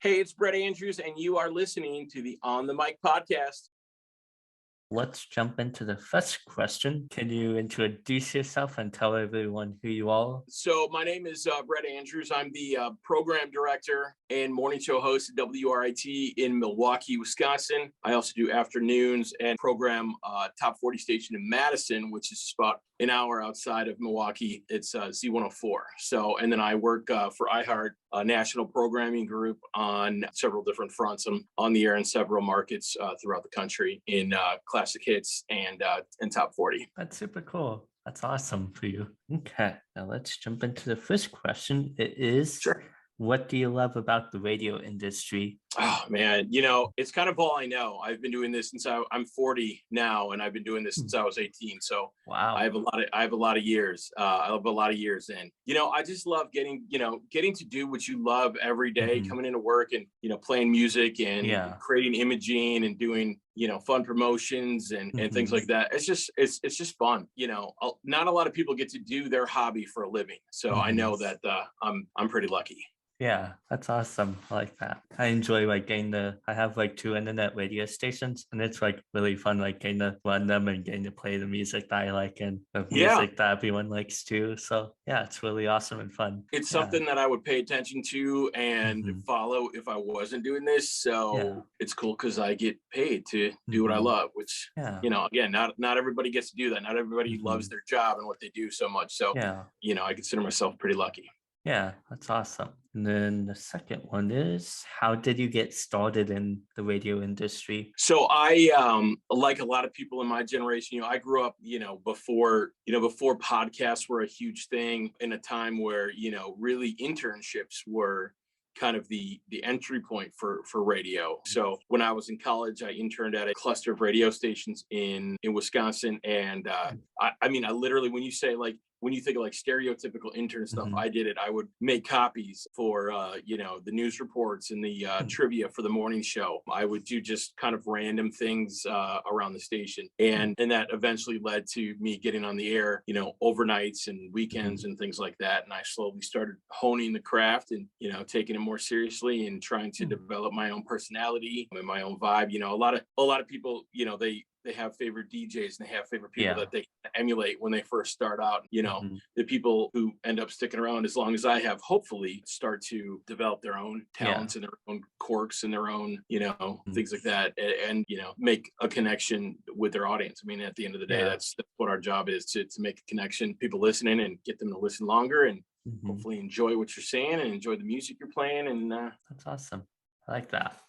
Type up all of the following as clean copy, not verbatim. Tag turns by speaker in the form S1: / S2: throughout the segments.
S1: Hey, it's Brett Andrews, and you are listening to the On the Mic podcast.
S2: Let's jump into the first question. Can you introduce yourself and tell everyone who you are?
S1: So, my name is Brett Andrews. I'm the program director and morning show host at WRIT in Milwaukee, Wisconsin. I also do afternoons and program Top 40 station in Madison, which is about an hour outside of Milwaukee. It's Z104. So, and then I work for iHeart, a national programming group on several different fronts. I'm on the air in several markets throughout the country in classic hits and top 40.
S2: That's super cool. That's awesome for you. Okay, now let's jump into the first question. It is,
S1: Sure.
S2: what do you love about the radio industry?
S1: Oh man, it's kind of all I know. I've been doing this since I'm 40 now, and I've been doing this since I was 18. So I
S2: Wow.
S1: have a lot of years. I have a lot of years in. I just love getting to do what you love every day,
S2: Mhm.
S1: coming into work and playing music and
S2: Yeah.
S1: creating imaging and doing fun promotions and things
S2: Mhm.
S1: like that. It's just fun. Not a lot of people get to do their hobby for a living. So I
S2: Mhm.
S1: know that I'm pretty lucky.
S2: Yeah, that's awesome. I like that. I enjoy I have like two internet radio stations, and it's like really fun getting to run them and getting to play the music that I like and the
S1: Yeah.
S2: music that everyone likes too. So yeah, it's really awesome and fun.
S1: It's
S2: Yeah.
S1: something that I would pay attention to and
S2: Hmm.
S1: follow if I wasn't doing this.
S2: Yeah.
S1: So it's cool because I get paid to do what I
S2: Hmm.
S1: love, which,
S2: Yeah.
S1: again, not everybody gets to do that. Not everybody loves
S2: Hmm.
S1: their job and what they do so much. So,
S2: Yeah.
S1: I consider myself pretty lucky.
S2: Yeah, that's awesome. And then the second one is, how did you get started in the radio industry?
S1: So I, like a lot of people in my generation, I grew up, before podcasts were a huge thing, in a time where, really internships were kind of the entry point for radio. So when I was in college, I interned at a cluster of radio stations in Wisconsin, and I mean, I literally, when you think of like stereotypical intern stuff,
S2: Hmm.
S1: I did it. I would make copies for the news reports and the trivia for the morning show. I would do just kind of random things around the station, and that eventually led to me getting on the air, overnights and weekends and things like that. And I slowly started honing the craft and taking it more seriously and trying to develop my own personality and my own vibe. A lot of people, they have favorite DJs and they have favorite people
S2: Yeah.
S1: that they emulate when they first start out.
S2: Hmm.
S1: The people who end up sticking around as long as I have, hopefully start to develop their own
S2: Yeah.
S1: talents and their own quirks and their own,
S2: Mhm.
S1: things like that, and make a connection with their audience. I mean, at the end of the day,
S2: Yeah.
S1: that's what our job is, to make a connection, people listening, and get them to listen longer and
S2: Hmm.
S1: hopefully enjoy what you're saying and enjoy the music you're playing. And
S2: That's awesome. I like that.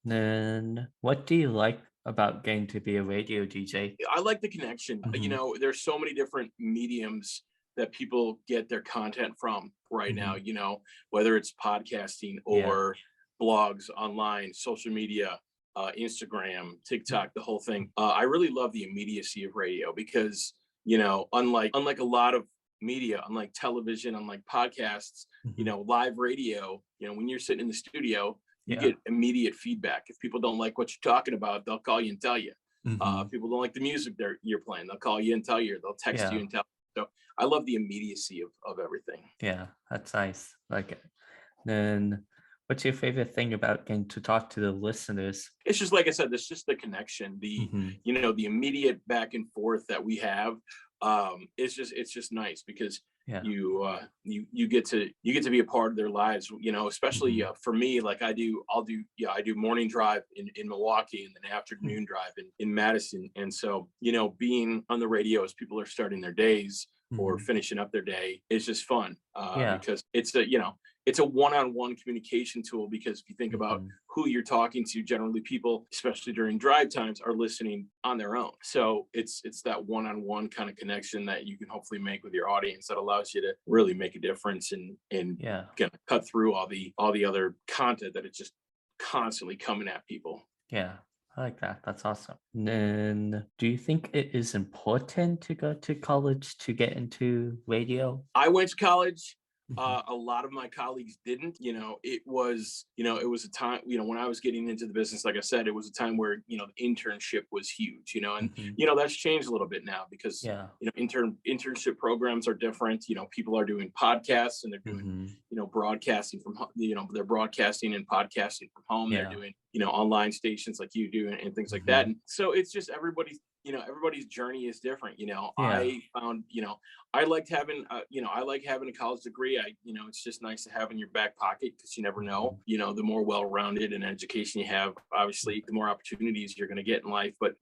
S2: Then what do you like about getting to be a radio DJ?
S1: I like the connection.
S2: Hmm.
S1: There's so many different mediums that people get their content from right now,
S2: Hmm.
S1: whether it's podcasting
S2: Yeah.
S1: or blogs online, social media, Instagram, TikTok, the whole thing. I really love the immediacy of radio because, unlike a lot of media, unlike television, unlike podcasts,
S2: Hmm.
S1: live radio, when you're sitting in the studio, you
S2: Yeah.
S1: get immediate feedback. If people don't like what you're talking about, they'll call you and tell you.
S2: Hmm.
S1: If people don't like the music you're playing, they'll call you and tell you. They'll text you
S2: Yeah.
S1: and tell you. So I love the immediacy of everything.
S2: Yeah. That's nice. Like it. Then what's your favorite thing about getting to talk to the listeners?
S1: It's just like I said, it's just the connection,
S2: Hmm.
S1: the immediate back and forth that we have. It's just nice because
S2: Yeah.
S1: you get to be a part of their lives, especially
S2: Hmm.
S1: for me, like I do morning drive in Milwaukee and then afternoon drive in Madison. And so being on the radio as people are starting their days or
S2: Hmm.
S1: finishing up their day is just fun,
S2: Yeah.
S1: because it's a one-on-one communication tool. Because if you think about
S2: Hmm.
S1: who you're talking to, generally people, especially during drive times, are listening on their own. So it's that one-on-one kind of connection that you can hopefully make with your audience that allows you to really make a difference and
S2: Yeah.
S1: kind of cut through all the other content that it's just constantly coming at people.
S2: Yeah. I like that. That's awesome. Then do you think it is important to go to college to get into radio?
S1: I went to college. A lot of my colleagues didn't. It was a time, when I was getting into the business, like I said, it was a time where, the internship was huge, and,
S2: Mhm.
S1: that's changed a little bit now because,
S2: Yeah.
S1: internship programs are different. People are doing podcasts and they're doing,
S2: Mhm.
S1: broadcasting from, they're broadcasting and podcasting from home. They're
S2: Yeah.
S1: doing, online stations like you do and things like that.
S2: Mhm.
S1: And so it's just everybody's journey is different.
S2: Yeah.
S1: I found, I liked having, I like having a college degree. It's just nice to have in your back pocket because you never know.
S2: Mhm.
S1: The more well-rounded an education you have, obviously, the more opportunities you're going to get in life. But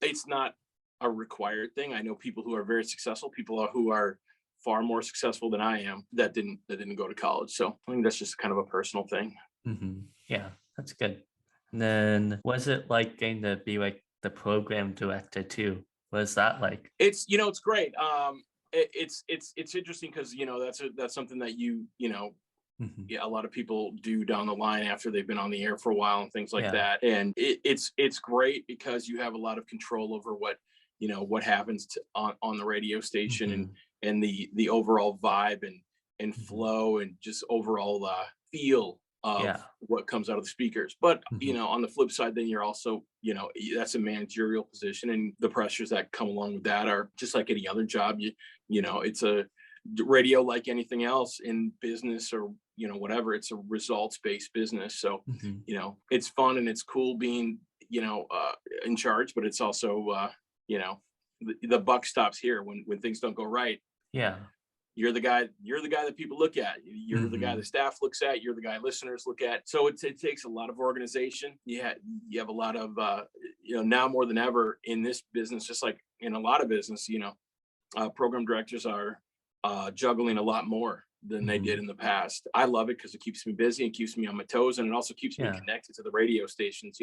S1: it's not a required thing. I know people who are very successful, who are far more successful than I am that didn't go to college. So I think that's just kind of a personal thing.
S2: Mhm. Yeah, that's good. And then was it like getting to be like the program director too? What is that like?
S1: It's great. It's interesting because that's something that
S2: Mhm.
S1: yeah, a lot of people do down the line after they've been on the air for a while and things like
S2: Yeah.
S1: that. And it's great because you have a lot of control over what happens on the radio station and
S2: Mhm.
S1: the overall vibe and
S2: Mhm.
S1: flow and just overall feel of
S2: Yeah.
S1: what comes out of the speakers. But
S2: Mhm.
S1: on the flip side, then you're also that's a managerial position, and the pressures that come along with that are just like any other job. It's a radio like anything else in business or whatever. It's a results based business, so
S2: Mhm.
S1: it's fun and it's cool being in charge, but it's also you know the buck stops here when things don't go right.
S2: Yeah.
S1: You're the guy that people look at. You're the guy the
S2: Mhm.
S1: staff looks at. You're the guy listeners look at. So it takes a lot of organization. You have a lot of now more than ever in this business, just like in a lot of business, program directors are juggling a lot more than they did
S2: Mhm.
S1: in the past. I love it because it keeps me busy and keeps me on my toes, and it also keeps me
S2: Yeah.
S1: connected to the radio stations.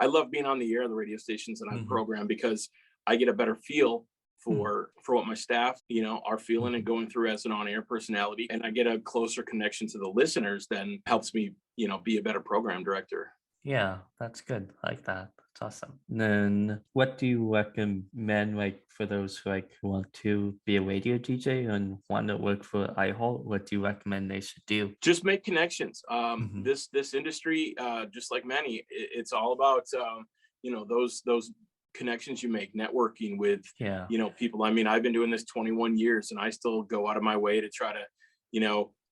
S1: I love being on the air of the radio stations that I
S2: Mhm.
S1: program because I get a better feel
S2: Mhm.
S1: for what my staff are feeling and
S2: Mhm.
S1: going through as an on-air personality, and I get a closer connection to the listeners. Then helps me be a better program director.
S2: Yeah, that's good. I like that. That's awesome. Then what do you recommend like for those who want to be a radio DJ and want to work for iHeart? What do you recommend they should do?
S1: Just make connections.
S2: Mhm.
S1: This industry, just like many, it's all about those connections you make, networking with
S2: Yeah.
S1: people. I mean, I've been doing this 21 years, and I still go out of my way to try to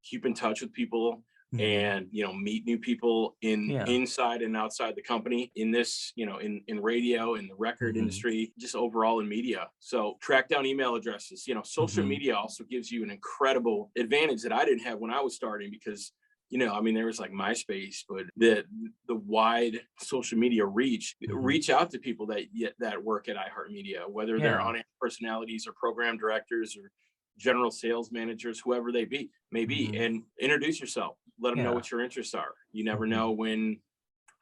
S1: keep in touch with people
S2: Mhm.
S1: and meet new people
S2: Yeah.
S1: inside and outside the company in this in radio, in the record
S2: Mhm.
S1: industry, just overall in media. So track down email addresses. Social
S2: Mhm.
S1: media also gives you an incredible advantage that I didn't have when I was starting because I mean, there was like MySpace, but the wide social media
S2: Mhm.
S1: reach out to people that work at iHeartMedia, whether they're
S2: Yeah.
S1: on personalities or program directors or general sales managers, whoever they may be,
S2: Mhm.
S1: and introduce yourself. Let them know
S2: Yeah.
S1: what your interests are. You never know
S2: Mhm.
S1: when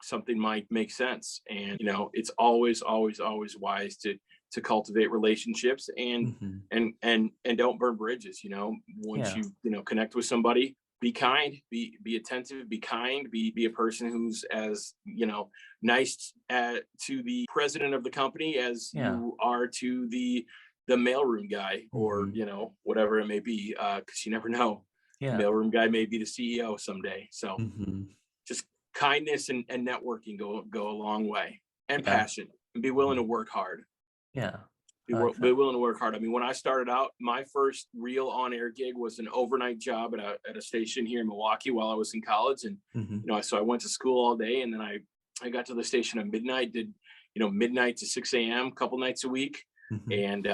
S1: something might make sense, and it's always wise to cultivate relationships and
S2: Mhm.
S1: and don't burn bridges. Once
S2: Yeah.
S1: you connect with somebody, be kind, be attentive, be kind, be a person who's as nice to the president of the company as
S2: Yeah.
S1: you are to the mailroom guy, or
S2: Mhm.
S1: whatever it may be, because you never know. The
S2: Yeah.
S1: mailroom guy may be the CEO someday. So
S2: Mhm.
S1: just kindness and networking go a long way, and
S2: Yeah.
S1: passion, and be willing to
S2: Mhm.
S1: work hard.
S2: Yeah.
S1: Be,
S2: I like
S1: be
S2: that.
S1: willing to work hard. I mean, when I started out, my first real on-air gig was an overnight job at a station here in Milwaukee while I was in college, and
S2: Mhm.
S1: so I went to school all day, and then I got to the station at midnight, did midnight to 6 a.m. a couple nights a week,
S2: Mhm.
S1: and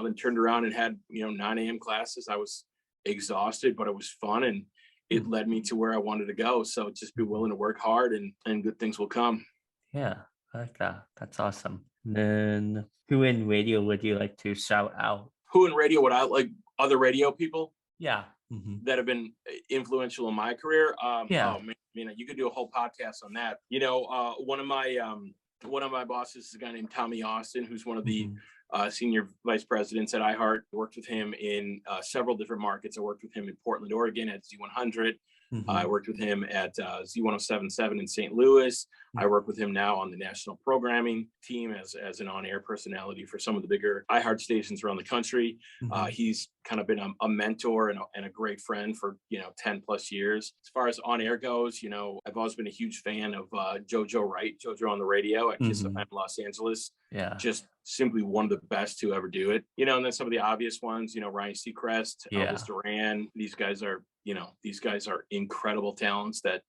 S1: then turned around and had 9 a.m. classes. I was exhausted, but it was fun, and it
S2: Mm.
S1: led me to where I wanted to go. So just be
S2: Mhm.
S1: willing to work hard, and good things will come.
S2: Yeah, I like that. That's awesome. Then who in radio would you like to shout out?
S1: Who in radio would I like? Other radio people
S2: Yeah. Mhm.
S1: that have been influential in my career.
S2: Yeah.
S1: Oh man, you could do a whole podcast on that. One of my bosses is a guy named Tommy Austin, who's one of the
S2: Mhm.
S1: senior vice presidents at iHeart. Worked with him in several different markets. I worked with him in Portland, Oregon at Z100. I worked with him at Z1077 in St. Louis. I work with him now on the national programming team as an on-air personality for some of the bigger iHeart stations around the country. He's kind of been a mentor and a great friend for 10 plus years. As far as on-air goes, I've always been a huge fan of JoJo Wright, JoJo on the radio at Kiss FM Los Angeles.
S2: Yeah.
S1: Just simply one of the best to ever do it. And then some of the obvious ones, Ryan Seacrest, Elvis Duran. These guys are incredible talents that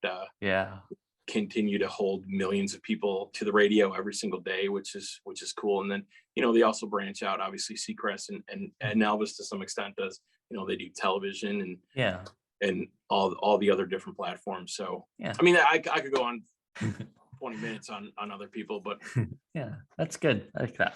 S1: continue to hold millions of people to the radio every single day, which is cool. And then they also branch out. Obviously, Seacrest and Elvis to some extent does. They do television and all the other different platforms. So I mean, I could go on 20 minutes on other people, but
S2: yeah, that's good. I like that.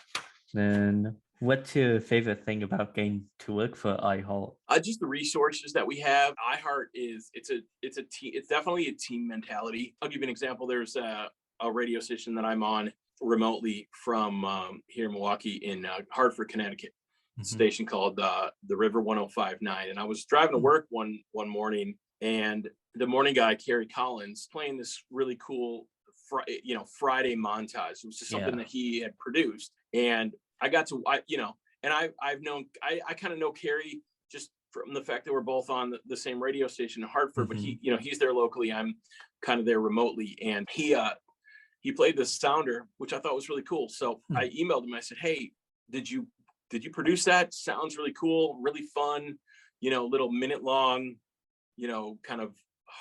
S2: Then what's your favorite thing about getting to work for iHeart?
S1: Just the resources that we have. iHeart it's definitely a team mentality. I'll give you an example. There's a radio station that I'm on remotely from here in Milwaukee in Hartford, Connecticut. A station called the River 1059. And I was driving to work one morning, and the morning guy, Kerry Collins, playing this really cool Friday montage. It was just something that he had produced, and I got to and I've known I kind of know Kerry just from the fact that we're both on the same radio station in Hartford, but he's there locally, I'm kind of there remotely, and he played this sounder, which I thought was really cool. So I emailed him. I said, hey, did you produce that? Sounds really cool, really fun, little minute long, kind of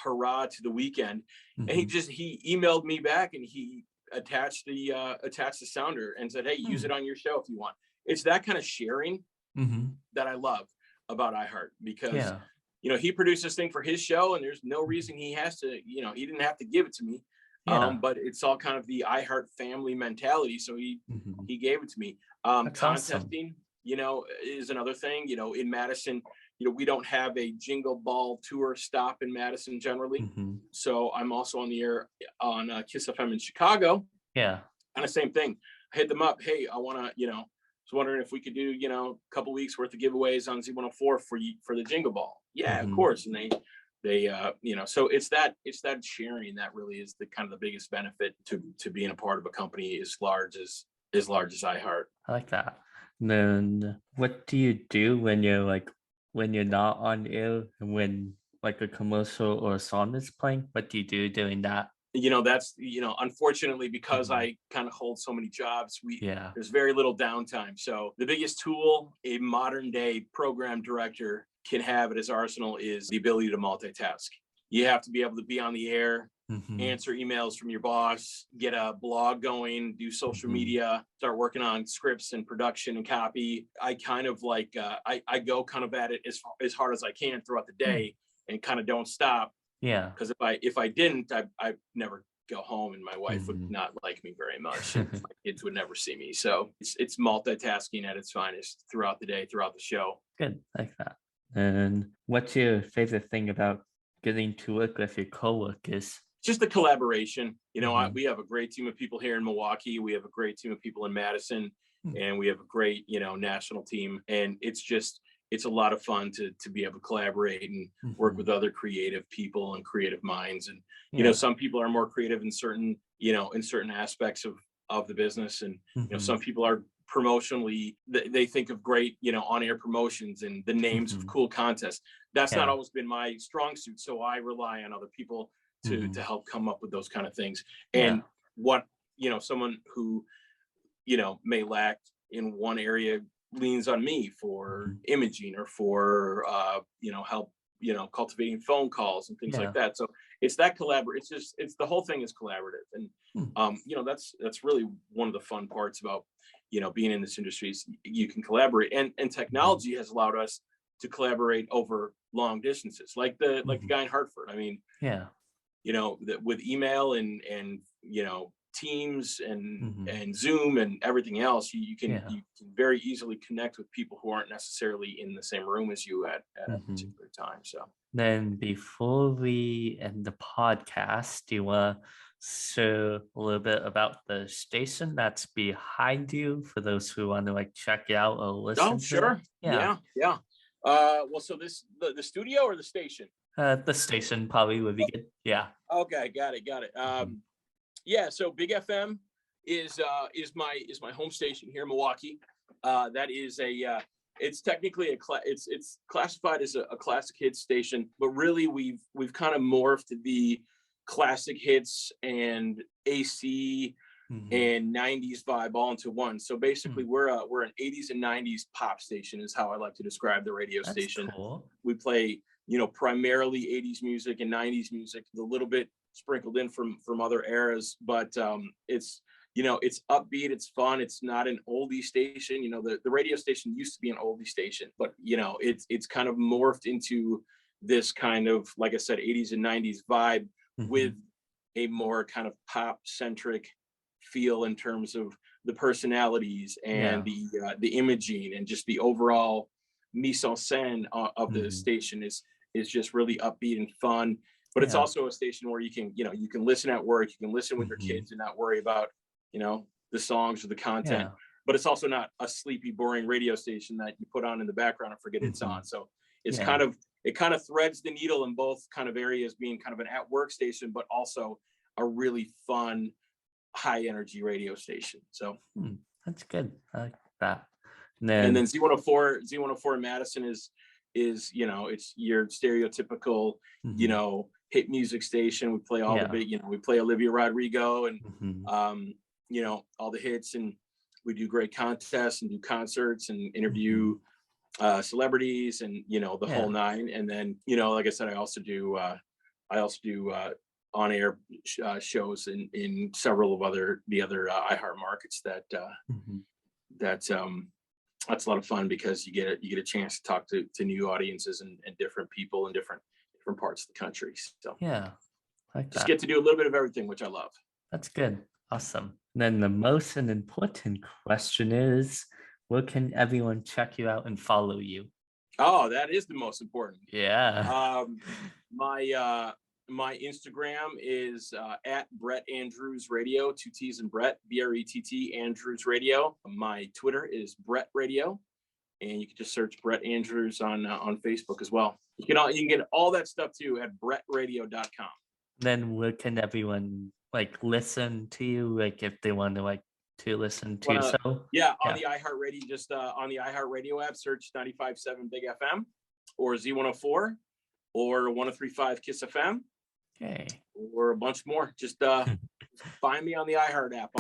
S1: hurrah to the weekend. And he emailed me back, and he attached the sounder and said, hey, use it on your show if you want. It's that kind of sharing that I love about iHeart, because he produced this thing for his show, and there's no reason he has to, he didn't have to give it to me. But it's all kind of the iHeart family mentality. So he gave it to me. Contesting, awesome. Is another thing. In Madison, we don't have a Jingle Ball tour stop in Madison generally. So I'm also on the air on Kiss FM in Chicago.
S2: Yeah.
S1: And the same thing. I hit them up. Hey, I want to, was wondering if we could do, a couple weeks worth of giveaways on Z104 for the Jingle Ball. Yeah, of course. And they so it's that sharing that really is the kind of the biggest benefit to being a part of a company as large as iHeart.
S2: I like that. And then what do you do when you're not on air, and when like a commercial or a song is playing? What do you do during that?
S1: That's unfortunately, because I kind of hold so many jobs, there's very little downtime. So the biggest tool a modern day program director can have at his arsenal is the ability to multitask. You have to be able to be on the air, answer emails from your boss, get a blog going, do social media, start working on scripts and production and copy. I kind of like I go kind of at it as hard as I can throughout the day, and kind of don't stop.
S2: Yeah.
S1: Because if I didn't, I never go home, and my wife would not like me very much. And my kids would never see me. So it's multitasking at its finest throughout the day, throughout the show.
S2: Good, like that. And what's your favorite thing about getting to work with your coworkers?
S1: Just the collaboration. We have a great team of people here in Milwaukee. We have a great team of people in Madison, and we have a great, national team. And it's a lot of fun to be able to collaborate and work with other creative people and creative minds. And, some people are more creative in certain aspects of the business. And, some people are promotionally, they think of great, on-air promotions and the names of cool contests. That's not always been my strong suit. So I rely on other people to help come up with those kind of things. And what, someone who, may lack in one area leans on me for imaging or for, help, cultivating phone calls and things like that. So it's that it's the whole thing is collaborative. And, that's really one of the fun parts about, being in this industry is you can collaborate, and technology has allowed us to collaborate over long distances, like the guy in Hartford. I mean, with email and Teams and Zoom and everything else, you can very easily connect with people who aren't necessarily in the same room as you at a particular time. So
S2: then before we end the podcast, do you want to share a little bit about the station that's behind you for those who want to check it out or listen?
S1: Oh, sure. Yeah. Well, so the studio or the station?
S2: The station probably would be good. Yeah.
S1: Okay, got it. Yeah, so Big FM is my home station here in Milwaukee. That is it's technically it's classified as a classic hits station, but really we've kind of morphed the classic hits and AC and 90s vibe all into one. So basically we're an 80s and 90s pop station is how I like to describe the radio
S2: That's
S1: station.
S2: cool.
S1: We play, primarily 80s music and 90s music, a little bit sprinkled in from other eras, but it's it's upbeat, it's fun, it's not an oldie station. The radio station used to be an oldie station, but it's kind of morphed into this kind of, like I said, 80s and 90s vibe with a more kind of pop centric feel in terms of the personalities and the imaging and just the overall mise en scène of the station is just really upbeat and fun. But it's also a station where you can listen at work, you can listen with your kids and not worry about the songs or the content. But it's also not a sleepy, boring radio station that you put on in the background and forget it's on. So it's it kind of threads the needle in both kind of areas, being kind of an at work station, but also a really fun, high energy radio station. So
S2: that's good. I like that.
S1: And then Z104 in Madison is it's your stereotypical hit music station. We play all the big, we play Olivia Rodrigo and all the hits, and we do great contests and do concerts and interview celebrities and the whole nine. And then like I said, I also do on-air shows in several of the other iHeart markets that's a lot of fun because you get a chance to talk to new audiences and different people in different parts of the country. So just get to do a little bit of everything, which I love.
S2: That's good. Awesome. Then the most important question is, where can everyone check you out and follow you?
S1: Oh, that is the most important.
S2: Yeah.
S1: My Instagram is at Brett Andrews Radio, 2 T's and Brett, BRETT Andrews Radio. My Twitter is Brett Radio, and you can just search Brett Andrews on Facebook as well. You can get all that stuff too at brettradio.com.
S2: Then where can everyone listen to you, if they want to listen to you?
S1: On the iHeartRadio, just on the iHeartRadio app, search 95.7 Big FM or Z104 or 103.5 Kiss FM.
S2: Okay.
S1: Or a bunch more. Just find me on the iHeart app.